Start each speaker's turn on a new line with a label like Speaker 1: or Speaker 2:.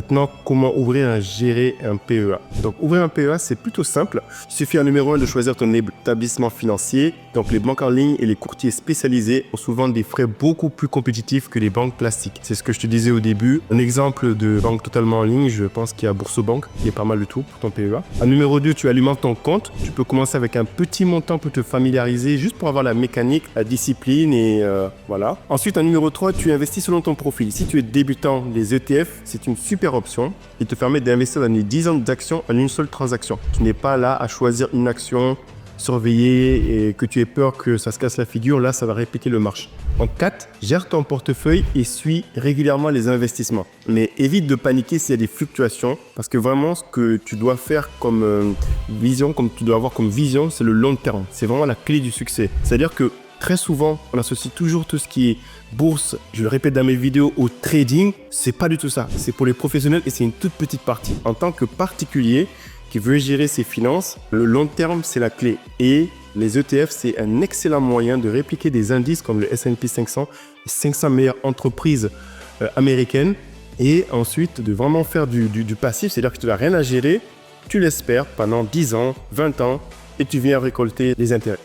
Speaker 1: Maintenant, comment ouvrir et gérer un PEA? Donc, ouvrir un PEA, c'est plutôt simple. Il suffit en numéro 1 de choisir ton établissement financier. Donc, les banques en ligne et les courtiers spécialisés ont souvent des frais beaucoup plus compétitifs que les banques classiques. C'est ce que je te disais au début. Un exemple de banque totalement en ligne, je pense qu'il y a Boursobank, qui est pas mal du tout pour ton PEA. En numéro 2, tu alimentes ton compte. Tu peux commencer avec un petit montant pour te familiariser, juste pour avoir la mécanique, la discipline et voilà. Ensuite, en numéro 3, tu investis selon ton profil. Si tu es débutant, les ETF, c'est une super option. Il te permet d'investir dans des dizaines d'actions en une seule transaction. Tu n'es pas là à choisir une action, surveiller et que tu aies peur que ça se casse la figure. Là, ça va répliquer le marché. En 4, gère ton portefeuille et suis régulièrement les investissements. Mais évite de paniquer s'il y a des fluctuations parce que vraiment, ce que tu dois faire comme vision, comme tu dois avoir comme vision, c'est le long terme. C'est vraiment la clé du succès. C'est-à-dire que très souvent, on associe toujours tout ce qui est bourse, je le répète dans mes vidéos, au trading. C'est pas du tout ça. C'est pour les professionnels et c'est une toute petite partie. En tant que particulier qui veut gérer ses finances, le long terme, c'est la clé. Et les ETF, c'est un excellent moyen de répliquer des indices comme le S&P 500, les 500 meilleures entreprises américaines. Et ensuite, de vraiment faire du passif, c'est-à-dire que tu n'as rien à gérer, tu l'espères pendant 10 ans, 20 ans et tu viens récolter les intérêts.